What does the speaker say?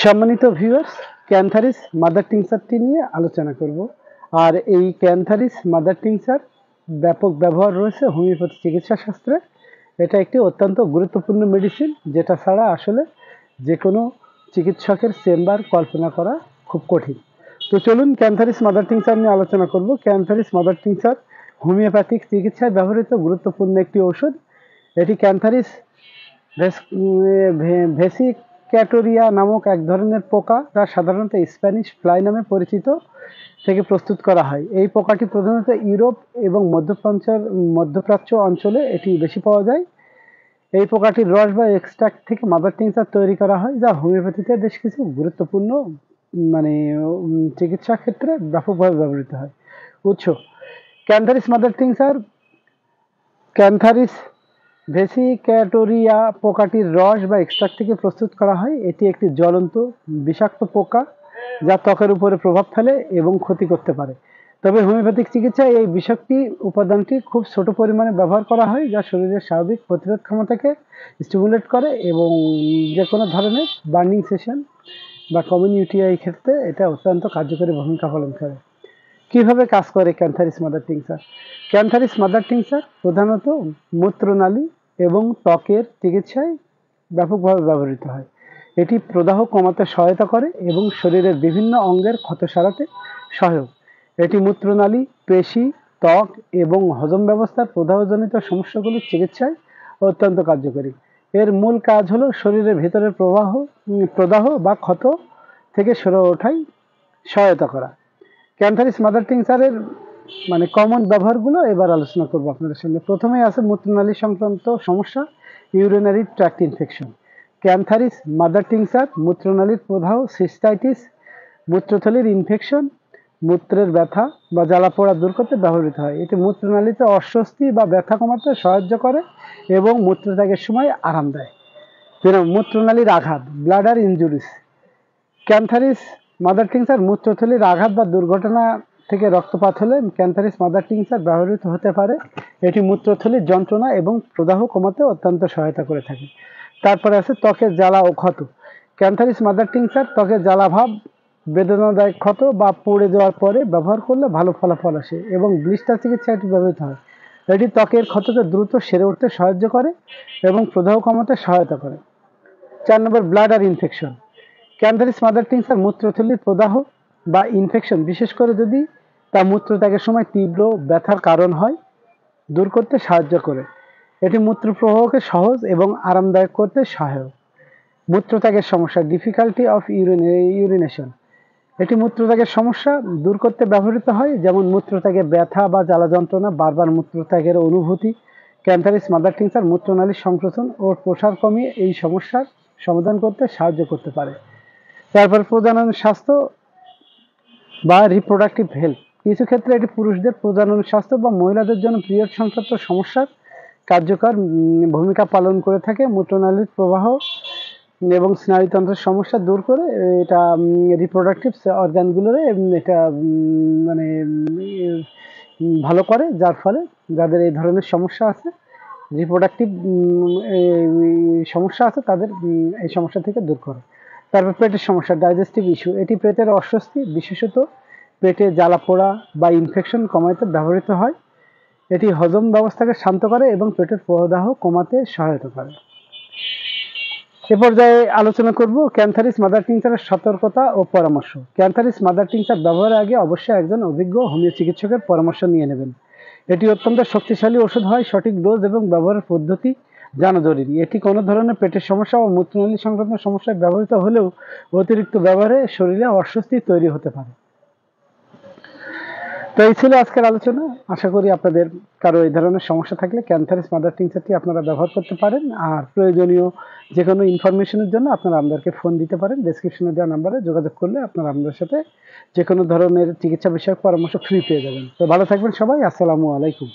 সম্মানিত viewers, cantharis mother টিংচারটি নিয়ে আলোচনা করব। আর এই ক্যান্থারিস মাদার টিংচার ব্যাপক ব্যবহার রয়েছে হোমিওপ্যাথি চিকিৎসা শাস্ত্রে। এটা একটি অত্যন্ত গুরুত্বপূর্ণ মেডিসিন, যেটা ছাড়া আসলে যে কোনো চিকিৎসকের চেম্বার কল্পনা করা খুব কঠিন। তো চলুন ক্যান্থারিস মাদার টিংচার নিয়ে আলোচনা করব। ক্যান্থারিস মাদার টিংচার হোমিওপ্যাথিক চিকিৎসায় ব্যবহৃত গুরুত্বপূর্ণ একটি ঔষধ। এটি ক্যান্থারিস ভেসিক্যাটোরিয়া নামক এক ধরনের পোকা, যা সাধারণত স্প্যানিশ ফ্লাই নামে পরিচিত, থেকে প্রস্তুত করা হয়। এই পোকাটি প্রধানত ইউরোপ এবং মধ্যপ্রাচ্য অঞ্চলে এটি বেশি পাওয়া যায়। এই পোকাটির রস বা এক্সট্রাক্ট থেকে মাদার টিংচার তৈরি করা হয়, যা হোমিওপ্যাথিতে বেশ কিছু গুরুত্বপূর্ণ চিকিৎসা ক্ষেত্রে ব্যাপকভাবে ব্যবহৃত হয়। উৎস: ক্যান্থারিস মাদার টিংচার ক্যান্থারিস ভেসিক্যাটোরিয়া পোকাটির রস বা এক্সট্রাক্ট থেকে প্রস্তুত করা হয়। এটি একটি জ্বলন্ত বিষাক্ত পোকা, যা ত্বকের উপরে প্রভাব ফেলে এবং ক্ষতি করতে পারে। তবে হোমিওপ্যাথিক চিকিৎসায় এই বিষাক্ত উপাদানটি খুব ছোট পরিমাণে ব্যবহার করা হয়, যা শরীরের স্বাভাবিক প্রতিরোধ ক্ষমতাকে স্টিমুলেট করে এবং যে কোনো ধরনের বার্নিং সেশন বা কমন ইউটিআই ক্ষেত্রে এটা অত্যন্ত কার্যকরী ভূমিকা পালন করে। কিভাবে কাজ করে cantharis mother tincture? Cantharis mother tincture প্রধানত মূত্রনালী এবং ত্বকের চিকিৎসায় ব্যাপকভাবে ব্যবহৃত হয়। এটি প্রদাহ কমাতে সহায়তা করে এবং শরীরের বিভিন্ন অঙ্গের ক্ষত সারাতে সহায়ক। এটি মূত্রনালী, পেশি, ত্বক এবং হজম ব্যবস্থার প্রদাহজনিত সমস্যাগুলির চিকিৎসায় অত্যন্ত কার্যকরী। এর মূল কাজ হলো শরীরের ভেতরের প্রদাহ বা ক্ষত থেকে সরে ওঠায় সহায়তা করা। ক্যান্থারিস মাদার টিংচারের কমন ব্যবহারগুলো এবার আলোচনা করব আপনাদের সঙ্গে। প্রথমেই আছে মূত্রনালী সংক্রান্ত সমস্যা, urinary tract infection. Cantharis mother tincture মূত্রনালীর প্রদাহ, সিস্টাইটিস, মূত্রথলির ইনফেকশন, মূত্রের ব্যথা বা জ্বালাপোড়া দূর করতে ব্যবহৃত হয়। এটি মূত্রনালীতে অস্বস্তি বা ব্যথা কমাতে সাহায্য করে এবং মূত্রত্যাগের সময় আরাম দেয়। মূত্রনালীর আঘাত, bladder injuries. Cantharis mother tincture মূত্রথলির আঘাত বা দুর্ঘটনা থেকে রক্তপাত হলে ক্যান্থারিস মাদার টিংচার ব্যবহৃত হতে পারে। এটি মূত্রথলির যন্ত্রণা এবং প্রদাহ কমাতে অত্যন্ত সহায়তা করে থাকে। তারপরে আছে ত্বকের জ্বালা ও ক্ষত। ক্যান্থারিস মাদার টিংচার ত্বকের জ্বালাভাব, বেদনাদায়ক ক্ষত বা পুড়ে যাওয়ার পরে ব্যবহার করলে ভালো ফলাফল আসে এবং ব্লিস্টার চিকিৎসায় এটি ব্যবহৃত হয়। এটি ত্বকের ক্ষতকে দ্রুত সেরে উঠতে সাহায্য করে এবং প্রদাহ কমাতে সহায়তা করে। 4 number, bladder infection. Cantharis mother tincture মূত্রথলির প্রদাহ বা ইনফেকশন, বিশেষ করে যদি তা মূত্রত্যাগের সময় তীব্র ব্যথার কারণ হয়, দূর করতে সাহায্য করে। এটি মূত্রপ্রবাহকে সহজ এবং আরামদায়ক করতে সহায়ক। মূত্রত্যাগের সমস্যা, ডিফিকাল্টি অফ ইউরিনেশন। এটি মূত্রত্যাগের সমস্যা দূর করতে ব্যবহৃত হয়, যেমন মূত্রত্যাগে ব্যথা বা জ্বালা যন্ত্রণা, বারবার মূত্রত্যাগের অনুভূতি। ক্যান্থারিস মাদার টিংচার মূত্রনালীর সংকোচন ও প্রসার কমিয়ে এই সমস্যার সমাধান করতে সাহায্য করতে পারে। তারপর প্রজনন স্বাস্থ্য বা রিপ্রোডাক্টিভ হেলথ। কিছু ক্ষেত্রে এটি পুরুষদের প্রজনন স্বাস্থ্য বা মহিলাদের জন্য পিরিয়ড সংক্রান্ত সমস্যার কার্যকর ভূমিকা পালন করে থাকে। মূত্রনালীর প্রবাহ এবং স্নায়ুতন্ত্রের সমস্যা দূর করে এটা রিপ্রোডাক্টিভ অর্গানগুলোরে এটা ভালো করে, যার ফলে যাদের এই ধরনের সমস্যা আছে, রিপ্রোডাক্টিভ সমস্যা আছে, তাদের এই সমস্যা থেকে দূর করে। তারপর পেটের সমস্যা, ডাইজেস্টিভ ইস্যু। এটি পেটের অস্বস্তি, বিশেষত পেটে জ্বালাপোড়া বা ইনফেকশন কমাতে ব্যবহৃত হয়। এটি হজম ব্যবস্থাকে শান্ত করে এবং পেটের প্রদাহ কমাতে সহায়তা করে। এ পর্যায়ে আলোচনা করব ক্যান্থারিস মাদার টিংচারের সতর্কতা ও পরামর্শ। ক্যান্থারিস মাদার টিংচার ব্যবহারের আগে অবশ্যই একজন অভিজ্ঞ হোমিও চিকিৎসকের পরামর্শ নিয়ে নেবেন। এটি অত্যন্ত শক্তিশালী ওষুধ হয়, সঠিক ডোজ এবং ব্যবহারের পদ্ধতি জানা জরুরি। এটি কোনো ধরনের পেটের সমস্যা ও মূত্রনালী সংক্রান্ত সমস্যায় ব্যবহৃত হলেও অতিরিক্ত ব্যবহারে শরীরে অস্বস্তি তৈরি হতে পারে। তো এই ছিল আজকের আলোচনা। আশা করি আপনাদের কারো এই ধরনের সমস্যা থাকলে ক্যান্থারিস মাদার টিংচারটি আপনারা ব্যবহার করতে পারেন। আর প্রয়োজনীয় যে কোনো ইনফরমেশনের জন্য আপনারা আমাদেরকে ফোন দিতে পারেন। ডেসক্রিপশনে দেওয়া নাম্বারে যোগাযোগ করলে আপনারা আমাদের সাথে যে কোনো ধরনের চিকিৎসা বিষয়ক পরামর্শ ফ্রি পেয়ে যাবেন। তো ভালো থাকবেন সবাই। আসসালামু আলাইকুম।